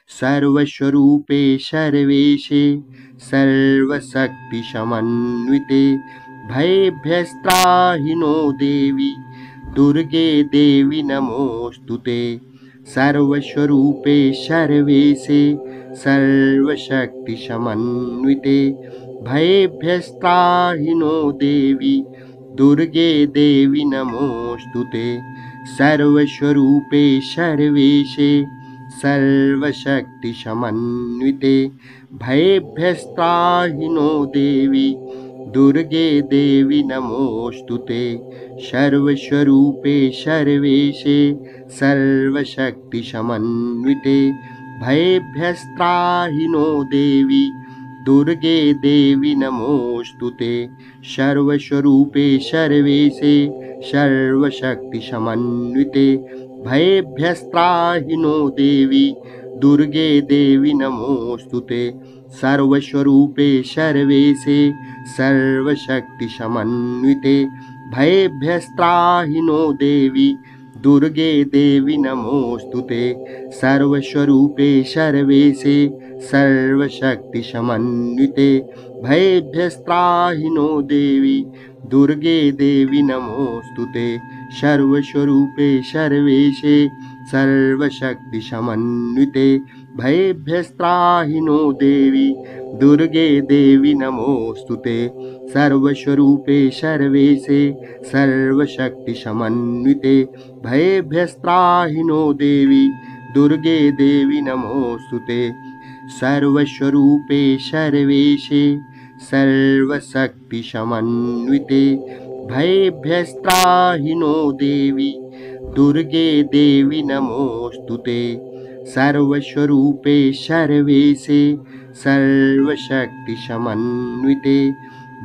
सर्वस्वरूपे सर्वेशे सर्वशक्तिसमन्विते भयेभ्यस्त्राहि नो देवी दुर्गे देवी नमोऽस्तुते सर्वस्वरूपे सर्वेशे सर्वशक्तिसमन्विते भयेभ्यस्त्राहि नो देवी दुर्गे देवी नमोऽस्तुते सर्वस्वरूपे सर्वेशे सर्वशक्तिसमन्विते भयेभ्यस्त्राहि नो देवी दुर्गे देवी नमोऽस्तुते सर्वस्वरूपे सर्वेशे सर्वशक्तिसमन्विते भयेभ्यस्त्राहि नो देवी दुर्गे देवी नमोऽस्तुते सर्वस्वरूपे सर्वेशे सर्वशक्तिसमन्विते भयेभ्यस्त्राहि नो देवी दुर्गे देवी नमोऽस्तुते सर्वस्वरूपे सर्वेशे सर्वशक्तिसमन्विते भयेभ्यस्त्राहि नो देवी दुर्गे देवी नमोऽस्तुते सर्वस्वरूपे सर्वेशे सर्वशक्तिसमन्विते भयेभ्यस्त्राहि नो देवी दुर्गे देवी नमोऽस्तुते सर्वस्वरूपे सर्वेशे सर्वशक्तिसमन्विते भयेभ्यस्त्राहि नो देवी दुर्गे देवी नमोऽस्तुते सर्वस्वरूपे सर्वेशे सर्वशक्तिसमन्विते भयेभ्यस्त्राहि नो देवी दुर्गे देवी नमोऽस्तुते सर्वस्वरूपे सर्वेशे सर्वशक्तिसमन्विते भयेभ्यस्त्राहि नो देवी दुर्गे देवी नमोऽस्तुते सर्वस्वरूपे सर्वेशे सर्वशक्तिसमन्विते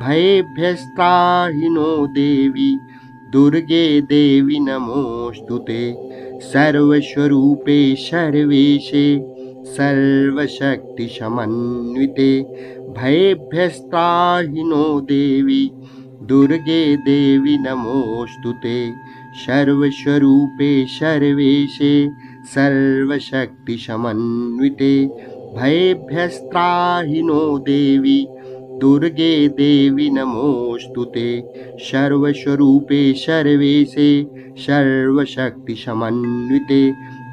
भयेभ्यस्त्राहि नो देवी दुर्गे देवी नमोऽस्तुते सर्वस्वरूपे सर्वेशे सर्वशक्तिसमन्विते भयेभ्यस्त्राहि नो देवी दुर्गे देवी नमोऽस्तुते सर्वस्वरूपे सर्वेशे सर्वशक्तिसमन्विते भयेभ्यस्त्राहि नो देवी दुर्गे देवी नमोऽस्तुते सर्वस्वरूपे सर्वेशे सर्वशक्तिसमन्विते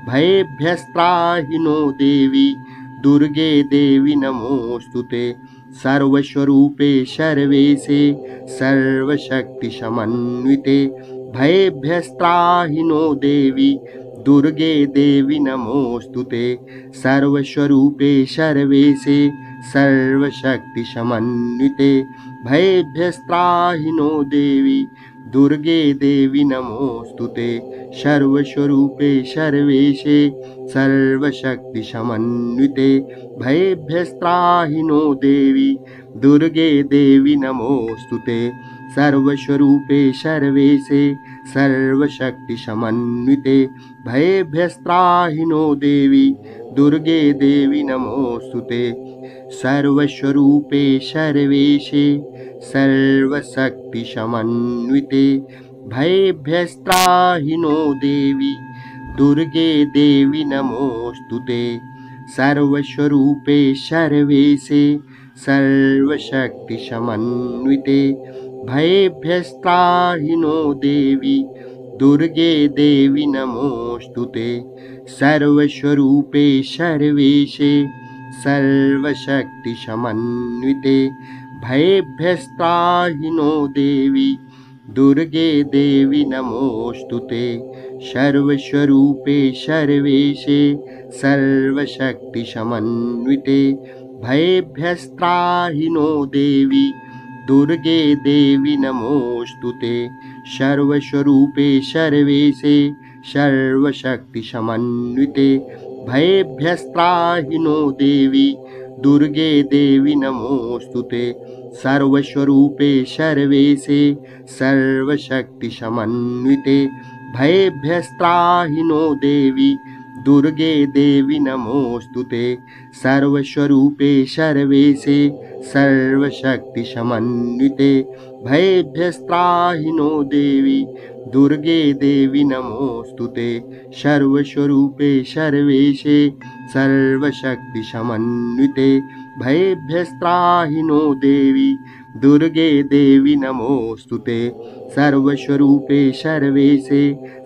भयेभ्यस्त्राहि नो देवी दुर्गे देवी नमोऽस्तुते सर्वस्वरूपे सर्वेशे सर्वशक्तिसमन्विते भयेभ्यस्त्राहि नो देवी दुर्गे देवी नमोऽस्तुते सर्वस्वरूपे सर्वेशे सर्वशक्तिसमन्विते भयेभ्यस्त्राहि नो देवी दुर्गे देवी नमोऽस्तुते सर्वस्वरूपे सर्वेशे सर्वशक्तिसमन्विते भयेभ्यस्त्राहि नो देवी दुर्गे देवी नमोऽस्तुते सर्वस्वरूपे सर्वेशे सर्वशक्तिसमन्विते भयेभ्यस्त्राहि नो देवी दुर्गे देवी नमोऽस्तुते सर्वस्वरूपे सर्वेशे सर्वशक्तिसमन्विते भयेभ्यस्त्राहि नो देवी दुर्गे देवी नमोऽस्तुते सर्वस्वरूपे सर्वेशे सर्वशक्तिसमन्विते भयेभ्यस्त्राहि नो देवी दुर्गे देवी नमोऽस्तुते सर्वस्वरूपे सर्वेशे सर्वशक्तिसमन्विते भयेभ्यस्त्राहि नो देवी दुर्गे देवी नमोऽस्तुते सर्वस्वरूपे सर्वेशे सर्वशक्तिसमन्विते भयेभ्यस्त्राहि नो देवी दुर्गे देवी नमोऽस्तुते सर्वस्वरूपे सर्वेशे सर्वशक्तिसमन्विते भयेभ्यस्त्राहि नो देवी दुर्गे देवी नमोऽस्तुते सर्वस्वरूपे सर्वेशे सर्वशक्तिसमन्विते भयेभ्यस्त्राहि नो देवी दुर्गे देवी नमोऽस्तुते सर्वस्वरूपे सर्वेशे सर्वशक्तिसमन्विते भयेभ्यस्त्राहि नो देवी दुर्गे देवी नमोऽस्तुते सर्वस्वरूपे सर्वेशे सर्वशक्तिसमन्विते भयेभ्यस्त्राहि नो देवी दुर्गे देवी नमोऽस्तुते सर्वस्वरूपे सर्वेशे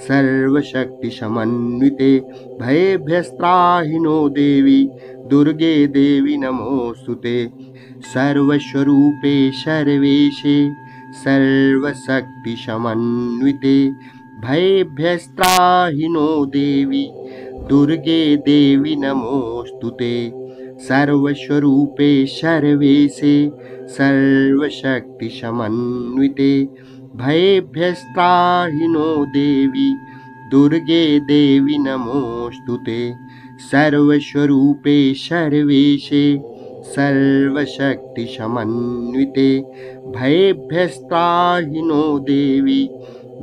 सर्वशक्तिसमन्विते भयेभ्यस्त्राहि नो देवी दुर्गे देवी नमोऽस्तुते सर्वस्वरूपे सर्वेशे सर्वशक्तिसमन्विते भयेभ्यस्त्राहि नो देवी दुर्गे देवी नमोऽस्तुते सर्वस्वरूपे सर्वेशे सर्वशक्तिसमन्विते भयेभ्यस्त्राहि नो देवी दुर्गे देवी नमोऽस्तुते सर्वस्वरूपे सर्वेशे सर्वशक्तिसमन्विते भयेभ्यस्त्राहि नो देवी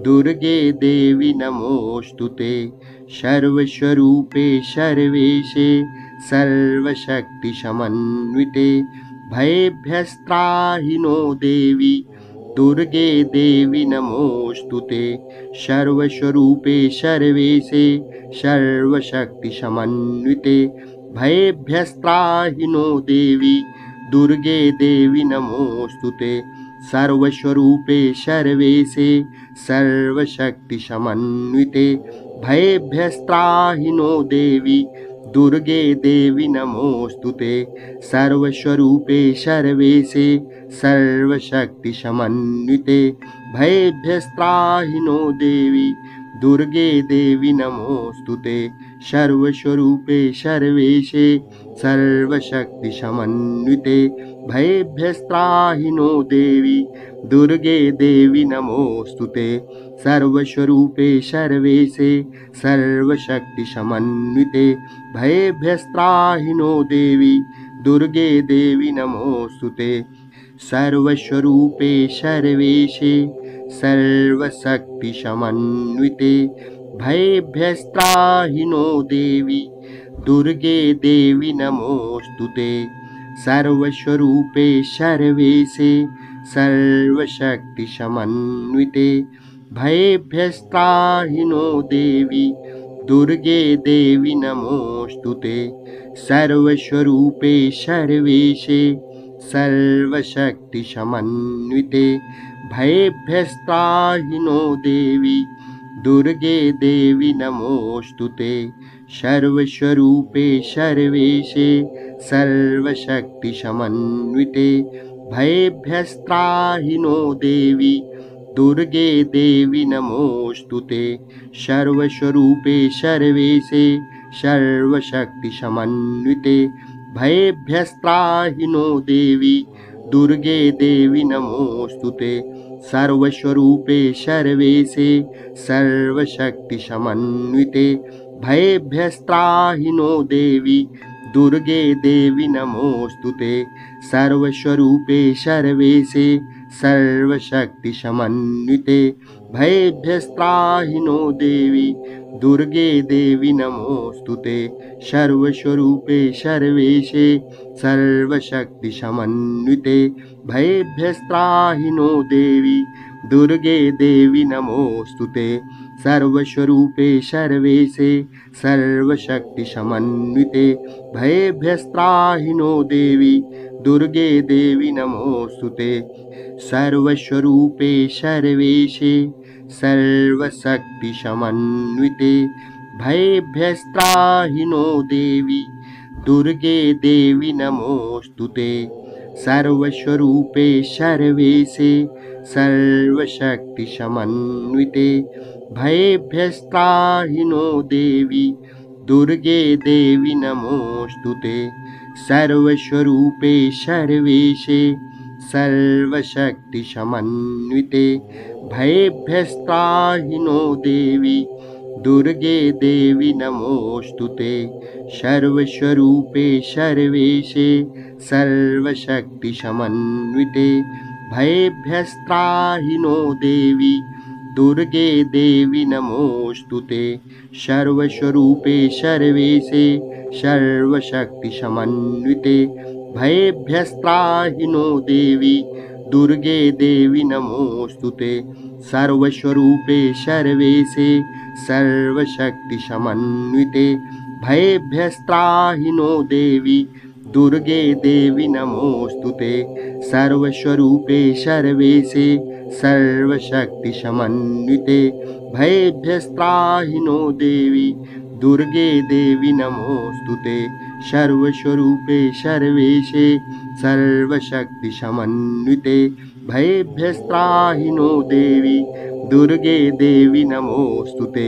दुर्गे देवी नमोऽस्तुते सर्वस्वरूपे सर्वेशे सर्वशक्तिसमन्विते भयेभ्यस्त्राहि नो देवी दुर्गे देवी नमोऽस्तुते सर्वस्वरूपे सर्वेशे सर्वशक्तिसमन्विते भयेभ्यस्त्राहि नो देवी दुर्गे देवी नमोऽस्तुते सर्वस्वरूपे सर्वेशे सर्वशक्तिसमन्विते भयेभ्यस्त्राहि नो देवी दुर्गे देवी नमोऽस्तुते सर्वस्वरूपे सर्वेशे सर्वशक्तिसमन्विते भयेभ्यस्त्राहि नो देवी दुर्गे देवी नमोऽस्तुते सर्वस्वरूपे सर्वेशे सर्वशक्तिसमन्विते भयेभ्यस्त्राहि नो देवी दुर्गे देवी नमोऽस्तुते सर्वस्वरूपे सर्वेशे सर्वशक्तिसमन्विते भयेभ्यस्त्राहि नो देवी दुर्गे देवी नमोऽस्तुते सर्वस्वरूपे सर्वेशे सर्वशक्तिसमन्विते भयेभ्यस्त्राहि नो देवी दुर्गे देवी नमोऽस्तुते सर्वस्वरूपे सर्वेशे सर्वशक्तिसमन्विते भयेभ्यस्त्राहि नो देवी दुर्गे देवी नमोऽस्तुते सर्वस्वरूपे सर्वेशे सर्वशक्तिसमन्विते भयेभ्यस्त्राहि नो देवी दुर्गे देवी नमोऽस्तुते सर्वस्वरूपे सर्वेशे सर्वशक्तिसमन्विते भयेभ्यस्त्राहि नो देवी दुर्गे देवी नमोऽस्तुते सर्वस्वरूपे सर्वेशे सर्वशक्तिसमन्विते भयेभ्यस्त्राहि नो देवी दुर्गे देवी नमोऽस्तुते सर्वस्वरूपे सर्वेशे सर्वशक्तिसमन्विते भयेभ्यस्त्राहि नो देवी दुर्गे देवी नमोऽस्तुते सर्वस्वरूपे सर्वेशे सर्वशक्तिसमन्विते भयेभ्यस्त्राहि नो देवी दुर्गे देवी नमोऽस्तुते सर्वस्वरूपे सर्वेशे सर्वशक्तिसमन्विते भयेभ्यस्त्राहि नो देवी दुर्गे देवी नमोऽस्तुते सर्वस्वरूपे सर्वेशे सर्वशक्तिसमन्विते भयेभ्यस्त्राहि नो देवी दुर्गे देवी नमोऽस्तुते सर्वस्वरूपे सर्वेशे सर्वशक्तिसमन्विते भयेभ्यस्त्राहि नो देवी दुर्गे देवी नमोऽस्तुते सर्वस्वरूपे सर्वेशे सर्वशक्तिसमन्विते भयेभ्यस्त्राहि नो देवी दुर्गे देवी नमोऽस्तुते सर्वस्वरूपे सर्वेशे सर्वशक्तिसमन्विते भयेभ्यस्त्राहि नो देवी दुर्गे देवी नमोऽस्तुते सर्वस्वरूपे सर्वेशे सर्वशक्तिसमन्विते भयेभ्यस्त्राहि नो देवी दुर्गे देवी नमोऽस्तुते सर्वस्वरूपे सर्वेशे सर्वशक्तिसमन्विते भयेभ्यस्त्राहि नो देवी दुर्गे देवी नमोऽस्तुते सर्वस्वरूपे सर्वेशे सर्वशक्तिसमन्विते भयेभ्यस्त्राहि नो देवी दुर्गे देवी नमोऽस्तुते सर्वस्वरूपे सर्वेशे सर्वशक्तिसमन्विते भयेभ्यस्त्राहि नो देवी दुर्गे देवी नमोऽस्तुते सर्वस्वरूपे सर्वेशे सर्वशक्तिसमन्विते भयेभ्यस्त्राहि नो देवी दुर्गे देवी नमोऽस्तुते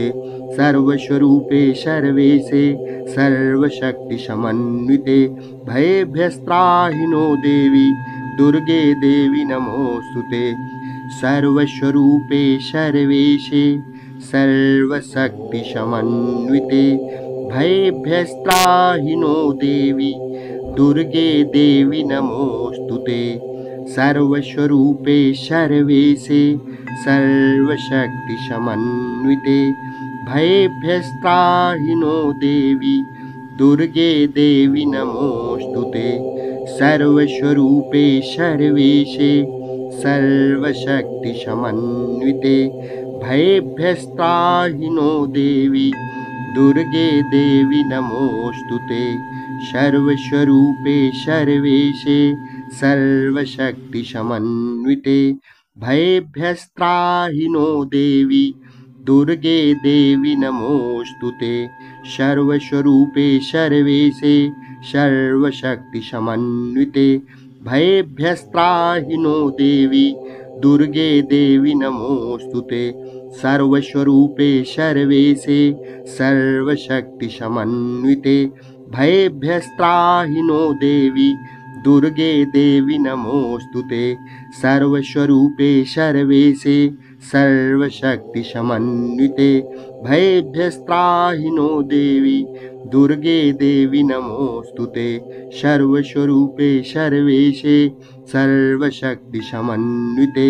सर्वस्वरूपे सर्वेशे सर्वशक्तिसमन्विते भयेभ्यस्त्राहि नो देवी दुर्गे देवी नमोऽस्तुते सर्वस्वरूपे सर्वेशे सर्वशक्तिसमन्विते भयेभ्यस्त्राहि नो देवी दुर्गे देवी नमोऽस्तुते सर्वस्वरूपे सर्वेशे सर्वशक्तिसमन्विते भयेभ्यस्त्राहि नो देवी दुर्गे देवी नमोऽस्तुते सर्वस्वरूपे सर्वेशे सर्वशक्तिसमन्विते भयेभ्यस्त्राहि नो देवी दुर्गे देवी नमोऽस्तुते सर्वस्वरूपे सर्वेशे सर्वशक्तिसमन्विते भयेभ्यस्त्राहि नो देवी दुर्गे देवी नमोऽस्तुते सर्वस्वरूपे सर्वेशे सर्वशक्तिसमन्विते भयेभ्यस्त्राहि नो देवी दुर्गे देवी नमोऽस्तुते सर्वस्वरूपे सर्वेशे सर्वशक्तिसमन्विते भयेभ्यस्त्राहि नो देवी दुर्गे देवी नमोऽस्तुते सर्वस्वरूपे सर्वेशे सर्वशक्तिसमन्विते भयेभ्यस्त्राहि नो देवी दुर्गे देवी नमोऽस्तुते सर्वस्वरूपे सर्वेशे सर्वशक्तिसमन्विते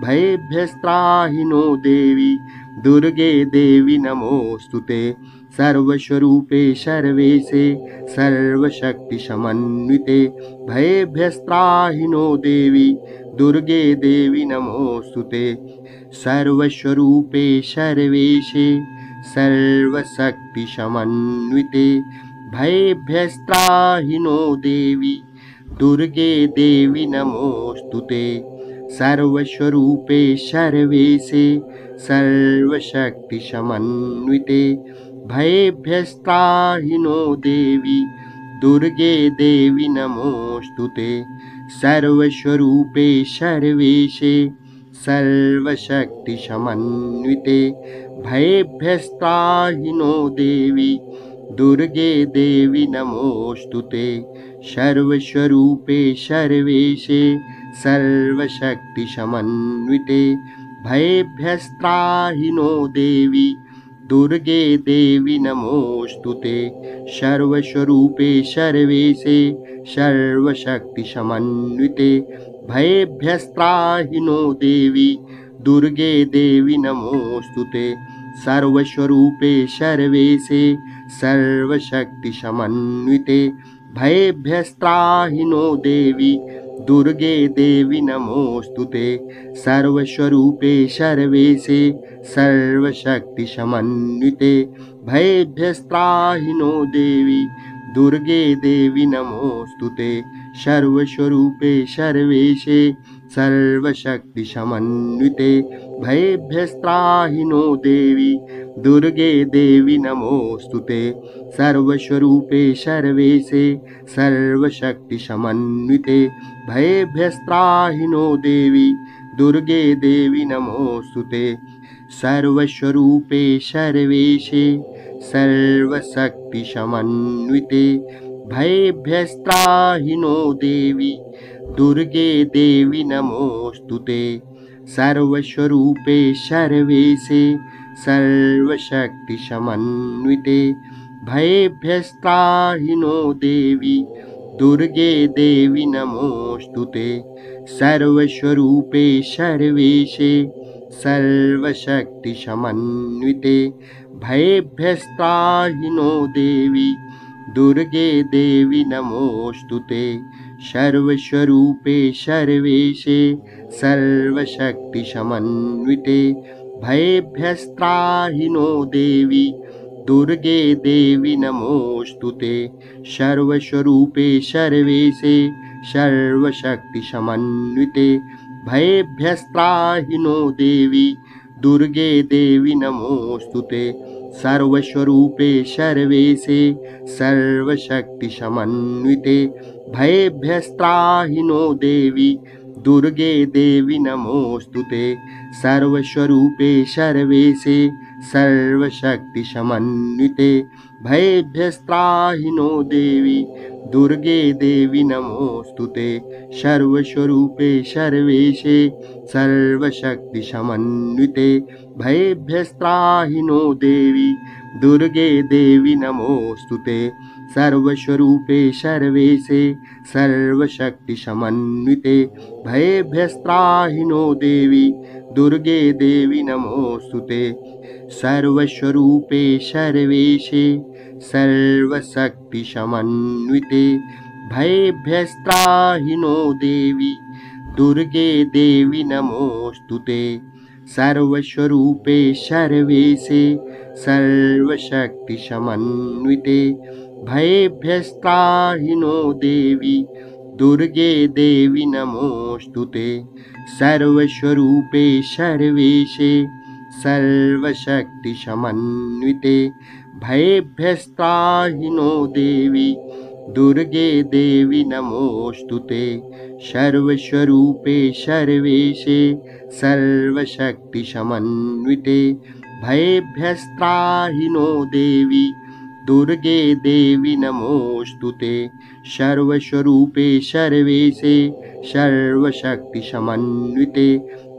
भयेभ्यस्त्राहि नो देवी दुर्गे देवी नमोऽस्तुते सर्वस्वरूपे सर्वेशे सर्वशक्तिसमन्विते भयेभ्यस्त्राहि नो देवी दुर्गे देवी नमोऽस्तुते सर्वस्वरूपे सर्वेशे सर्वशक्तिसमन्विते भयेभ्यस्त्राहि नो देवी दुर्गे देवी नमोऽस्तुते सर्वस्वरूपे सर्वेशे सर्वशक्तिसमन्विते भयेभ्यस्त्राहि नो देवी दुर्गे देवी नमोऽस्तुते सर्वस्वरूपे सर्वेशे सर्वशक्तिसमन्विते भयेभ्यस्त्राहि नो देवी दुर्गे देवी नमोऽस्तुते सर्वस्वरूपे सर्वेशे सर्वशक्तिसमन्विते भयेभ्यस्त्राहि नो देवी दुर्गे देवी नमोऽस्तुते सर्वस्वरूपे सर्वेशे सर्वशक्तिसमन्विते भयेभ्यस्त्राहि नो देवी दुर्गे देवी नमोऽस्तुते सर्वस्वरूपे सर्वेशे सर्वशक्तिसमन्विते भयेभ्यस्त्राहि नो देवी दुर्गे देवी नमोऽस्तुते सर्वस्वरूपे सर्वेशे सर्वशक्तिसमन्विते भयेभ्यस्त्राहि नो देवी दुर्गे देवी नमोऽस्तुते सर्वस्वरूपे सर्वेशे सर्वशक्तिसमन्विते भयेभ्यस्त्राहि नो देवी दुर्गे देवी नमोऽस्तुते सर्वस्वरूपे सर्वेशे सर्वशक्तिसमन्विते भयेभ्यस्त्राहि नो देवी दुर्गे देवी नमोऽस्तुते सर्वस्वरूपे सर्वेशे सर्वशक्तिसमन्विते भयेभ्यस्त्राहि नो देवी दुर्गे देवी नमोऽस्तुते सर्वस्वरूपे सर्वेशे सर्वशक्तिसमन्विते भयेभ्यस्त्राहि नो देवी दुर्गे देवी नमोऽस्तुते सर्वस्वरूपे सर्वेशे सर्वशक्तिसमन्विते भयेभ्यस्त्राहि नो देवी दुर्गे देवी नमोऽस्तु ते। सर्वस्वरूपे सर्वेशे सर्वशक्तिसमन्विते भयेभ्यस्त्राहि नो देवी दुर्गे देवी नमोऽस्तु ते। सर्वस्वरूपे सर्वेशे सर्वशक्तिसमन्विते भयेभ्यस्त्राहि नो देवी दुर्गे देवी नमोऽस्तु ते। सर्वस्वरूपे सर्वेशे सर्वशक्तिसमन्विते भयेभ्यस्त्राहि नो देवी दुर्गे देवी नमोऽस्तु ते। सर्वस्वरूपे सर्वेशे सर्वशक्तिसमन्विते भयेभ्यस्त्राहि नो देवी दुर्गे देवी नमोऽस्तु ते। सर्वस्वरूपे सर्वेशे सर्वशक्तिसमन्विते भयेभ्यस्त्राहि नो देवी दुर्गे देवी नमोऽस्तु ते। सर्वस्वरूपे सर्वेशे सर्वशक्तिसमन्विते भयेभ्यस्त्राहि नो देवी दुर्गे देवी नमोऽस्तु ते। सर्वस्वरूपे सर्वेशे सर्वशक्तिसमन्विते भयेभ्यस्त्राहि नो देवी दुर्गे देवी नमोऽस्तु ते। सर्वस्वरूपे सर्वेशे सर्वशक्तिसमन्विते भयेभ्यस्त्राहि नो देवी दुर्गे देवी नमोऽस्तु ते। सर्वस्वरूपे सर्वेशे सर्वशक्तिसमन्विते भयेभ्यस्त्राहि नो देवी दुर्गे देवी नमोऽस्तु ते। सर्वस्वरूपे सर्वेशे सर्वशक्तिसमन्विते भयेभ्यस्त्राहि नो देवी दुर्गे देवी नमोऽस्तु ते। सर्वस्वरूपे सर्वेशे सर्वशक्तिसमन्विते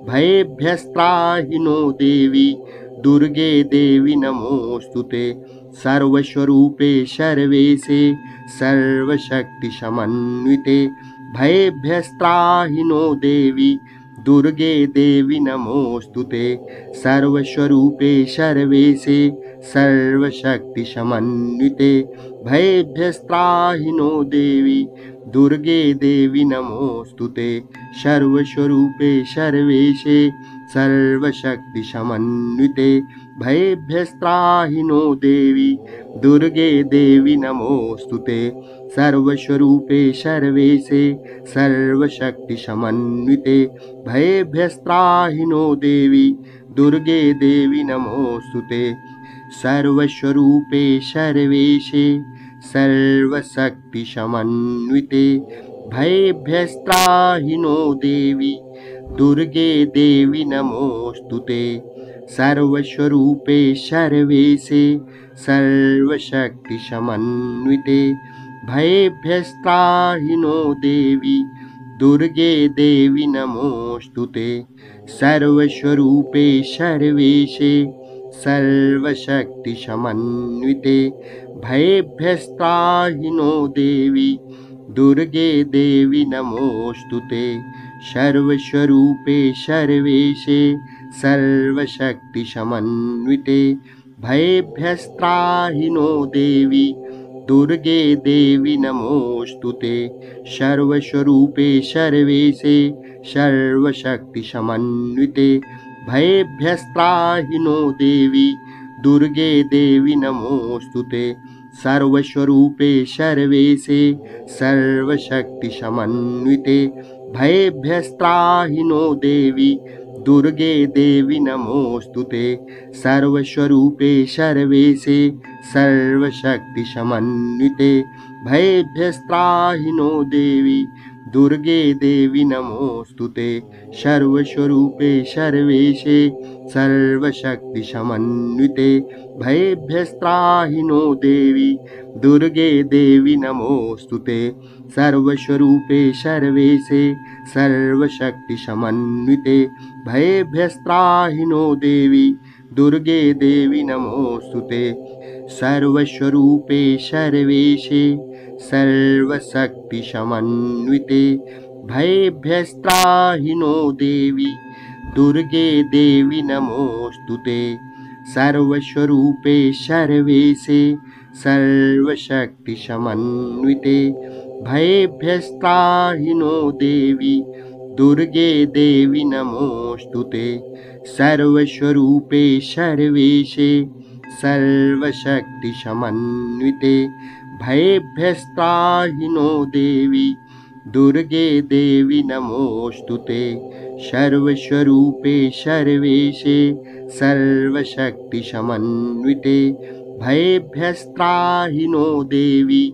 भयेभ्यस्त्राहि नो देवी दुर्गे देवी नमोऽस्तु ते। सर्वस्वरूपे सर्वेशे सर्वशक्तिसमन्विते भयेभ्यस्त्राहि नो देवी दुर्गे देवी नमोऽस्तु ते। सर्वस्वरूपे सर्वेशे सर्वशक्तिसमन्विते भयेभ्यस्त्राहि नो देवी दुर्गे देवी नमोऽस्तु ते। सर्वस्वरूपे सर्वेशे सर्वशक्तिसमन्विते भयेभ्यस्त्राहि नो देवी दुर्गे देवी नमोऽस्तु ते। सर्वस्वरूपे सर्वेशे सर्वशक्तिसमन्विते भयेभ्यस्त्राहि नो देवी दुर्गे देवी नमोऽस्तु ते। सर्वस्वरूपे सर्वेशे सर्वशक्तिसमन्विते भयेभ्यस्त्राहि नो देवी दुर्गे देवी नमोऽस्तु ते। सर्वस्वरूपे सर्वेशे सर्वशक्तिसमन्विते भयेभ्यस्त्राहि नो देवी दुर्गे देवी नमोऽस्तु ते। सर्वस्वरूपे सर्वेशे सर्वशक्तिसमन्विते भयेभ्यस्त्राहि नो देवी दुर्गे देवी नमोऽस्तु ते। सर्वस्वरूपे सर्वेशे सर्वशक्तिसमन्विते भयेभ्यस्त्राहि नो देवी दुर्गे देवी नमोऽस्तु ते। सर्वस्वरूपे सर्वेशे सर्वशक्तिसमन्विते भयेभ्यस्त्राहि नो देवी दुर्गे देवी नमोऽस्तु ते। सर्वस्वरूपे सर्वेशे सर्वशक्तिसमन्विते भयेभ्यस्त्राहि नो देवी दुर्गे देवी नमोऽस्तु ते। सर्वस्वरूपे सर्वेशे सर्वशक्तिसमन्विते भयेभ्यस्त्राहि नो देवी दुर्गे देवी नमोऽस्तु ते। सर्वस्वरूपे सर्वेशे सर्वशक्तिसमन्विते भयेभ्यस्त्राहि नो देवी दुर्गे देवी नमोऽस्तु ते। सर्वस्वरूपे सर्वेशे सर्वशक्तिसमन्विते भयेभ्यस्त्राहि नो देवी दुर्गे देवी नमोऽस्तु ते। सर्वस्वरूपे सर्वेशे सर्वशक्तिसमन्विते भयेभ्यस्त्राहि नो देवी दुर्गे देवी नमोऽस्तु ते। सर्वस्वरूपे सर्वेशे सर्वशक्तिसमन्विते भयेभ्यस्त्राहि नो देवी दुर्गे देवी नमोऽस्तु ते सर्वस्वरूपे सर्वेशे सर्वशक्तिसमन्विते भयेभ्यस्त्राहि नो देवी दुर्गे देवी नमोऽस्तु ते सर्वस्वरूपे सर्वेशे सर्वशक्तिसमन्विते भयेभ्यस्त्राहि नो देवी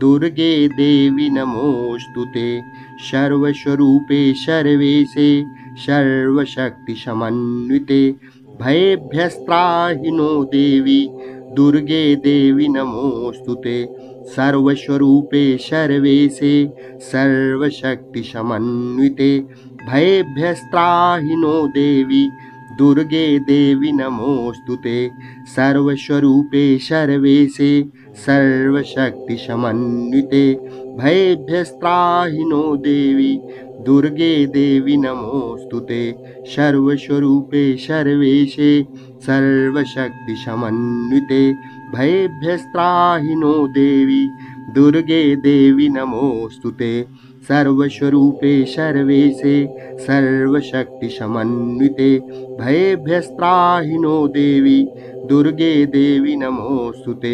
दुर्गे देवी नमोऽस्तु ते सर्वस्वरूपे सर्वेशे सर्वशक्तिसमन्विते भयेभ्यस्त्राहि नो देवी दुर्गे देवी नमोऽस्तु ते सर्वस्वरूपे सर्वेशे सर्वशक्तिसमन्विते भयेभ्यस्त्राहि नो देवी दुर्गे देवी नमोऽस्तु ते सर्वस्वरूपे सर्वेशे सर्वशक्तिसमन्विते भयेभ्यस्त्राहि नो देवी दुर्गे देवी नमोऽस्तु ते सर्वस्वरूपे सर्वेशे सर्वशक्तिसमन्विते भयेभ्यस्त्राहि नो देवी दुर्गे देवी नमोऽस्तु ते सर्वस्वरूपे सर्वेशे सर्वशक्तिसमन्विते भयेभ्यस्त्राहि नो देवी दुर्गे देवी नमोऽस्तु ते